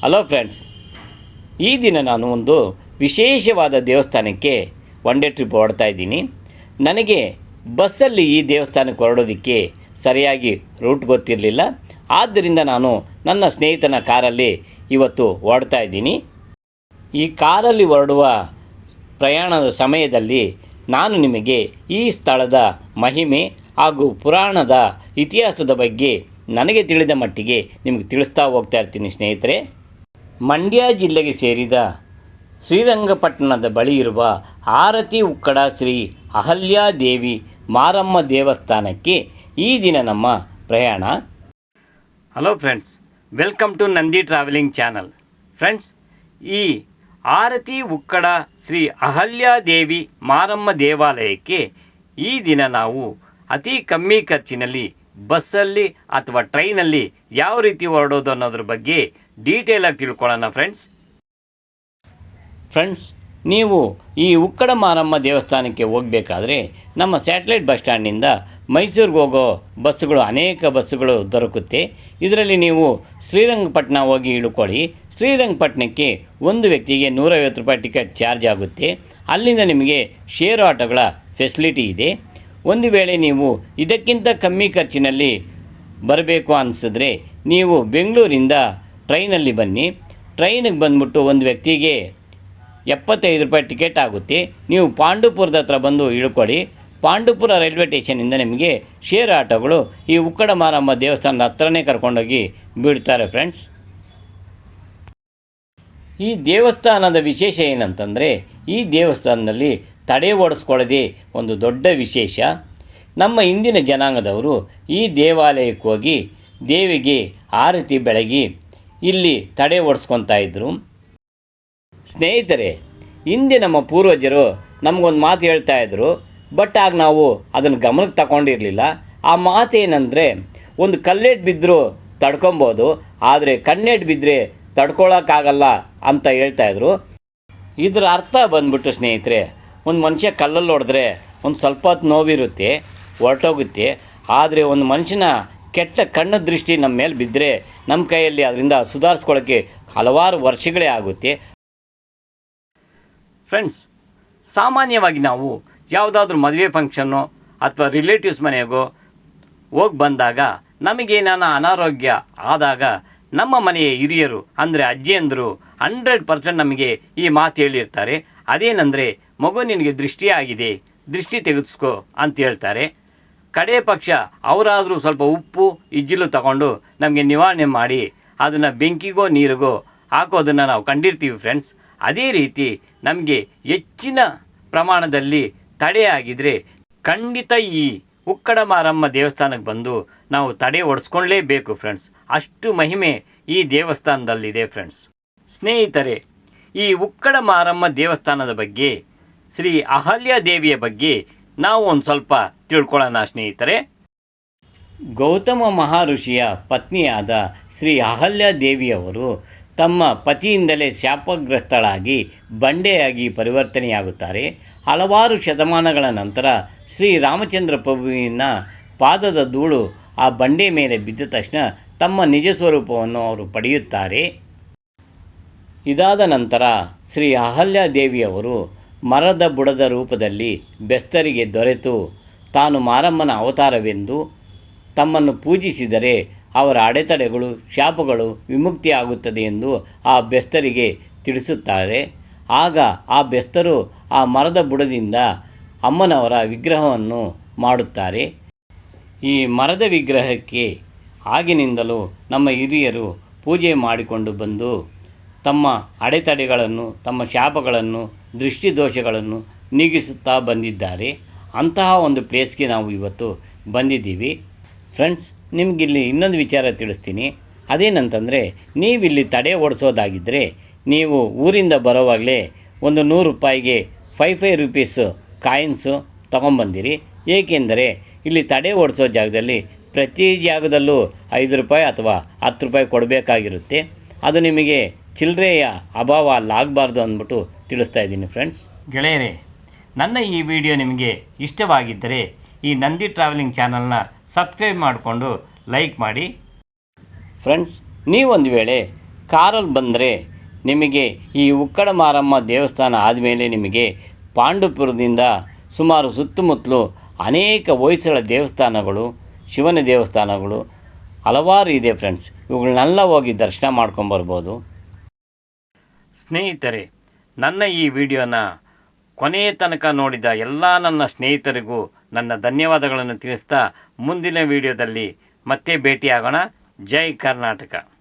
Hello friends, ಈ ದಿನ ನಾನು ಒಂದು ವಿಶೇಷವಾದ ದೇವಸ್ಥಾನಕ್ಕೆ ಒನ್ ಡೇ ಟ್ರಿಪ್ ಹೊರಡ್ತಾ ಇದ್ದೀನಿ. ನನಗೆ ಬಸ್ಸಲ್ಲಿ ಈ ದೇವಸ್ಥಾನಕ್ಕೆ ಹೊರಡೋದಕ್ಕೆ ಸರಿಯಾಗಿ ರೂಟ್ ಗೊತ್ತಿರಲಿಲ್ಲ. ಆದ್ದರಿಂದ ನಾನು ನನ್ನ ಸ್ನೇಹಿತನ ಕಾರಲ್ಲಿ ಇವತ್ತು ಹೊರಡ್ತಾ ಇದ್ದೀನಿ. ಈ ಕಾರಲ್ಲಿ ಹೊರಡುವ ಪ್ರಯಾಣದ ಸಮಯದಲ್ಲಿ ನಾನು ನಿಮಗೆ ಈ ಸ್ಥಳದ ಮಹಿಮೆ ಹಾಗೂ ಪುರಾಣದ ಇತಿಹಾಸದ ಬಗ್ಗೆ ನನಗೆ ತಿಳಿದ ಮಟ್ಟಿಗೆ ನಿಮಗೆ ತಿಳಿಸ್ತಾ ಹೋಗ್ತಾ ಇರ್ತೀನಿ ಸ್ನೇಹಿತರೆ. ಮಂಡ್ಯ ಜಿಲ್ಲೆಗೆ ಸೇರಿದ ಶ್ರೀರಂಗಪಟ್ಟಣದ ಬಳಿ ಇರುವ ಆರತಿ ಉಕ್ಕಡ ಶ್ರೀ ಅಹಲ್ಯಾದೇವಿ ಮಾರಮ್ಮ ದೇವಸ್ಥಾನಕ್ಕೆ ಈ ದಿನ ನಮ್ಮ ಪ್ರಯಾಣ. Hello friends, welcome to Nandi travelling channel. Friends, ಈ ಆರತಿ ಉಕ್ಕಡ ಶ್ರೀ ಅಹಲ್ಯಾದೇವಿ ಮಾರಮ್ಮ ದೇವಾಲಯಕ್ಕೆ ಈ ದಿನ ನಾವು ಅತಿ ಕಮ್ಮಿ ಖರ್ಚಿನಲ್ಲಿ ಬಸ್ಸಲ್ಲಿ ಅಥವಾ ಟ್ರೈನಲ್ಲಿ ಯಾವ ರೀತಿ ಹೊರಡೋದು ಅನ್ನೋದ್ರ ಬಗ್ಗೆ ಡೀಟೇಲಾಗಿ ತಿಳ್ಕೊಳ್ಳೋಣ ಫ್ರೆಂಡ್ಸ್, ನೀವು ಈ ಉಕ್ಕಡ ಮಾರಮ್ಮ ದೇವಸ್ಥಾನಕ್ಕೆ ಹೋಗಬೇಕಾದ್ರೆ ನಮ್ಮ ಸ್ಯಾಟಲೈಟ್ ಬಸ್ ಸ್ಟ್ಯಾಂಡಿಂದ ಮೈಸೂರಿಗೆ ಹೋಗೋ ಬಸ್ಸುಗಳು ಅನೇಕ ಬಸ್ಸುಗಳು ದೊರಕುತ್ತೆ. ಇದರಲ್ಲಿ ನೀವು ಶ್ರೀರಂಗಪಟ್ಟಣ ಹೋಗಿ ಇಳ್ಕೊಳ್ಳಿ. ಶ್ರೀರಂಗಪಟ್ಟಣಕ್ಕೆ ಒಂದು ವ್ಯಕ್ತಿಗೆ 150 ರೂಪಾಯಿ ಟಿಕೆಟ್ ಚಾರ್ಜ್ ಆಗುತ್ತೆ. ಅಲ್ಲಿಂದ ನಿಮಗೆ ಶೇರ್ ಆಟೋಗಳ ಫೆಸಿಲಿಟಿ ಇದೆ. ಒಂದು ವೇಳೆ ನೀವು ಇದಕ್ಕಿಂತ ಕಮ್ಮಿ ಖರ್ಚಿನಲ್ಲಿ ಬರಬೇಕು ಅನಿಸಿದ್ರೆ ನೀವು ಬೆಂಗಳೂರಿಂದ ಟ್ರೈನಲ್ಲಿ ಬನ್ನಿ. ಟ್ರೈನಿಗೆ ಬಂದ್ಬಿಟ್ಟು ಒಂದು ವ್ಯಕ್ತಿಗೆ 75 ರೂಪಾಯಿ ಟಿಕೆಟ್ ಆಗುತ್ತೆ. ನೀವು ಪಾಂಡುಪುರದ ಹತ್ರ ಬಂದು ಇಳ್ಕೊಳ್ಳಿ. ಪಾಂಡುಪುರ ರೈಲ್ವೆ ಸ್ಟೇಷನಿಂದ ನಿಮಗೆ ಶೇರ್ ಆಟೋಗಳು ಈ ಉಕ್ಕಡ ಮಾರಮ್ಮ ದೇವಸ್ಥಾನದ ಹತ್ರನೇ ಕರ್ಕೊಂಡೋಗಿ ಬಿಡ್ತಾರೆ ಫ್ರೆಂಡ್ಸ್. ಈ ದೇವಸ್ಥಾನದ ವಿಶೇಷ ಏನಂತಂದರೆ, ಈ ದೇವಸ್ಥಾನದಲ್ಲಿ ತಡೆ ಓಡಿಸ್ಕೊಳ್ಳೋದೇ ಒಂದು ದೊಡ್ಡ ವಿಶೇಷ. ನಮ್ಮ ಇಂದಿನ ಜನಾಂಗದವರು ಈ ದೇವಾಲಯಕ್ಕೆ ಹೋಗಿ ದೇವಿಗೆ ಆರತಿ ಬೆಳಗಿ ಇಲ್ಲಿ ತಡೆ ಓಡಿಸ್ಕೊತಾ ಇದ್ದರು. ಸ್ನೇಹಿತರೆ, ಹಿಂದೆ ನಮ್ಮ ಪೂರ್ವಜರು ನಮಗೊಂದು ಮಾತು ಹೇಳ್ತಾ ಇದ್ದರು, ಬಟ್ ಆಗ ನಾವು ಅದನ್ನು ಗಮನಕ್ಕೆ ತಗೊಂಡಿರಲಿಲ್ಲ. ಆ ಮಾತೇನೆಂದರೆ, ಒಂದು ಕಲ್ಲೆಟ್ಟು ಬಿದ್ದರೂ ತಡ್ಕೊಬೋದು, ಆದರೆ ಕಣ್ಣೆಟ್ಟು ಬಿದ್ದರೆ ತಡ್ಕೊಳ್ಳೋಕ್ಕಾಗಲ್ಲ ಅಂತ ಹೇಳ್ತಾಯಿದ್ರು. ಇದರ ಅರ್ಥ ಬಂದ್ಬಿಟ್ಟು ಸ್ನೇಹಿತರೆ, ಒಂದು ಮನುಷ್ಯ ಕಲ್ಲಲ್ಲಿ ಹೊಡೆದ್ರೆ ಒಂದು ಸ್ವಲ್ಪ ಹೊತ್ತು ನೋವಿರುತ್ತೆ, ಹೊರಟೋಗುತ್ತೆ. ಆದರೆ ಒಂದು ಮನುಷ್ಯನ ಕೆಟ್ಟ ಕಣ್ಣು ದೃಷ್ಟಿ ನಮ್ಮ ಮೇಲೆ ಬಿದ್ದರೆ ನಮ್ಮ ಕೈಯಲ್ಲಿ ಅದರಿಂದ ಸುಧಾರಿಸ್ಕೊಳ್ಳೋಕ್ಕೆ ಹಲವಾರು ವರ್ಷಗಳೇ ಆಗುತ್ತೆ. ಫ್ರೆಂಡ್ಸ್, ಸಾಮಾನ್ಯವಾಗಿ ನಾವು ಯಾವುದಾದ್ರೂ ಮದುವೆ ಫಂಕ್ಷನ್ನು ಅಥವಾ ರಿಲೇಟಿವ್ಸ್ ಮನೆಗೋ ಹೋಗಿ ಬಂದಾಗ ನಮಗೇನಾನ ಅನಾರೋಗ್ಯ ಆದಾಗ ನಮ್ಮ ಮನೆಯ ಹಿರಿಯರು ಅಂದರೆ ಅಜ್ಜಿಯಂದರು 100% ನಮಗೆ ಈ ಮಾತು ಹೇಳಿರ್ತಾರೆ. ಅದೇನೆಂದರೆ, ಮಗು ನಿನಗೆ ದೃಷ್ಟಿ ಆಗಿದೆ, ದೃಷ್ಟಿ ತೆಗೆದಿಸ್ಕೋ ಅಂತ ಹೇಳ್ತಾರೆ. ಕಡೇ ಪಕ್ಷ ಅವರಾದರೂ ಸ್ವಲ್ಪ ಉಪ್ಪು ಇಜ್ಜಿಲು ತಗೊಂಡು ನಮಗೆ ನಿವಾರಣೆ ಮಾಡಿ ಅದನ್ನು ಬೆಂಕಿಗೋ ನೀರಿಗೋ ಹಾಕೋದನ್ನು ನಾವು ಕಂಡಿರ್ತೀವಿ ಫ್ರೆಂಡ್ಸ್. ಅದೇ ರೀತಿ ನಮಗೆ ಹೆಚ್ಚಿನ ಪ್ರಮಾಣದಲ್ಲಿ ತಡೆ ಆಗಿದ್ದರೆ ಖಂಡಿತ ಈ ಉಕ್ಕಡ ಮಾರಮ್ಮ ದೇವಸ್ಥಾನಕ್ಕೆ ಬಂದು ನಾವು ತಡೆ ಓಡಿಸ್ಕೊಳ್ಳೇಬೇಕು ಫ್ರೆಂಡ್ಸ್. ಅಷ್ಟು ಮಹಿಮೆ ಈ ದೇವಸ್ಥಾನದಲ್ಲಿದೆ ಫ್ರೆಂಡ್ಸ್. ಸ್ನೇಹಿತರೆ, ಈ ಉಕ್ಕಡ ಮಾರಮ್ಮ ದೇವಸ್ಥಾನದ ಬಗ್ಗೆ, ಶ್ರೀ ಅಹಲ್ಯಾದೇವಿಯ ಬಗ್ಗೆ ನಾವು ಒಂದು ಸ್ವಲ್ಪ ತಿಳ್ಕೊಳ್ಳೋಣ ಸ್ನೇಹಿತರೆ. ಗೌತಮ ಮಹರ್ಷಿಯ ಪತ್ನಿಯಾದ ಶ್ರೀ ಅಹಲ್ಯಾದೇವಿಯವರು ತಮ್ಮ ಪತಿಯಿಂದಲೇ ಶಾಪಗ್ರಸ್ತಳಾಗಿ ಬಂಡೆಯಾಗಿ ಪರಿವರ್ತನೆಯಾಗುತ್ತಾರೆ. ಹಲವಾರು ಶತಮಾನಗಳ ನಂತರ ಶ್ರೀ ರಾಮಚಂದ್ರ ಪ್ರಭುವಿನ ಪಾದದ ಧೂಳು ಆ ಬಂಡೆ ಮೇಲೆ ಬಿದ್ದ ತಕ್ಷಣ ತಮ್ಮ ನಿಜ ಸ್ವರೂಪವನ್ನು ಅವರು ಪಡೆಯುತ್ತಾರೆ. ಇದಾದ ನಂತರ ಶ್ರೀ ಅಹಲ್ಯಾದೇವಿಯವರು ಮರದ ಬುಡದ ರೂಪದಲ್ಲಿ ಬೆಸ್ತರಿಗೆ ದೊರೆತು ತಾನು ಮಾರಮ್ಮನ ಅವತಾರವೆಂದು ತಮ್ಮನ್ನು ಪೂಜಿಸಿದರೆ ಅವರ ಅಡೆತಡೆಗಳು ಶಾಪಗಳು ವಿಮುಕ್ತಿಯಾಗುತ್ತದೆ ಎಂದು ಆ ಬೆಸ್ತರಿಗೆ ತಿಳಿಸುತ್ತಾರೆ. ಆಗ ಆ ಬೆಸ್ತರು ಆ ಮರದ ಬುಡದಿಂದ ಅಮ್ಮನವರ ವಿಗ್ರಹವನ್ನು ಮಾಡುತ್ತಾರೆ. ಈ ಮರದ ವಿಗ್ರಹಕ್ಕೆ ಆಗಿನಿಂದಲೂ ನಮ್ಮ ಹಿರಿಯರು ಪೂಜೆ ಮಾಡಿಕೊಂಡು ಬಂದು ತಮ್ಮ ಅಡೆತಡೆಗಳನ್ನು, ತಮ್ಮ ಶಾಪಗಳನ್ನು, ದೃಷ್ಟಿದೋಷಗಳನ್ನು ನೀಗಿಸುತ್ತಾ ಬಂದಿದ್ದಾರೆ. ಅಂತಹ ಒಂದು ಪ್ಲೇಸ್ಗೆ ನಾವು ಇವತ್ತು ಬಂದಿದ್ದೀವಿ ಫ್ರೆಂಡ್ಸ್. ನಿಮಗಿಲ್ಲಿ ಇನ್ನೊಂದು ವಿಚಾರ ತಿಳಿಸ್ತೀನಿ. ಅದೇನಂತಂದರೆ, ನೀವಿಲ್ಲಿ ತಡೆ ಓಡಿಸೋದಾಗಿದ್ದರೆ ನೀವು ಊರಿಂದ ಬರೋವಾಗಲೇ ಒಂದು 100 ರೂಪಾಯಿಗೆ 5 ರೂಪೀಸು ಕಾಯಿನ್ಸು ತೊಗೊಂಬಂದಿರಿ. ಏಕೆಂದರೆ ಇಲ್ಲಿ ತಡೆ ಓಡಿಸೋ ಜಾಗದಲ್ಲಿ ಪ್ರತಿ ಜಾಗದಲ್ಲೂ 5 ರೂಪಾಯಿ ಅಥವಾ 10 ರೂಪಾಯಿ ಕೊಡಬೇಕಾಗಿರುತ್ತೆ. ಅದು ನಿಮಗೆ ಚಿಲ್ಲರೆಯ ಅಭಾವ ಅಲ್ಲಾಗಬಾರ್ದು ಅಂದ್ಬಿಟ್ಟು ತಿಳಿಸ್ತಾ ಇದ್ದೀನಿ ಫ್ರೆಂಡ್ಸ್. ಗೆಳೆಯರೇ, ನನ್ನ ಈ ವಿಡಿಯೋ ನಿಮಗೆ ಇಷ್ಟವಾಗಿದ್ದರೆ ಈ ನಂದಿ ಟ್ರಾವೆಲಿಂಗ್ ಚಾನಲ್ನ ಸಬ್ಸ್ಕ್ರೈಬ್ ಮಾಡಿಕೊಂಡು ಲೈಕ್ ಮಾಡಿ ಫ್ರೆಂಡ್ಸ್. ನೀವೊಂದು ವೇಳೆ ಕಾರಲ್ಲಿ ಬಂದರೆ ನಿಮಗೆ ಈ ಉಕ್ಕಡ ಮಾರಮ್ಮ ದೇವಸ್ಥಾನ ಆದಮೇಲೆ ನಿಮಗೆ ಪಾಂಡುಪುರದಿಂದ ಸುಮಾರು ಸುತ್ತಮುತ್ತಲು ಅನೇಕ ಹೊಯ್ಸಳ ದೇವಸ್ಥಾನಗಳು, ಶಿವನ ದೇವಸ್ಥಾನಗಳು ಹಲವಾರು ಇದೆ ಫ್ರೆಂಡ್ಸ್. ಇವುಗಳನ್ನೆಲ್ಲ ಹೋಗಿ ದರ್ಶನ ಮಾಡ್ಕೊಂಬರ್ಬೋದು. ಸ್ನೇಹಿತರೆ, ನನ್ನ ಈ ವಿಡಿಯೋನ ಕೊನೆಯ ತನಕ ನೋಡಿದ ಎಲ್ಲ ನನ್ನ ಸ್ನೇಹಿತರಿಗೂ ನನ್ನ ಧನ್ಯವಾದಗಳನ್ನು ತಿಳಿಸ್ತಾ ಮುಂದಿನ ವಿಡಿಯೋದಲ್ಲಿ ಮತ್ತೆ ಭೇಟಿಯಾಗೋಣ. ಜೈ ಕರ್ನಾಟಕ.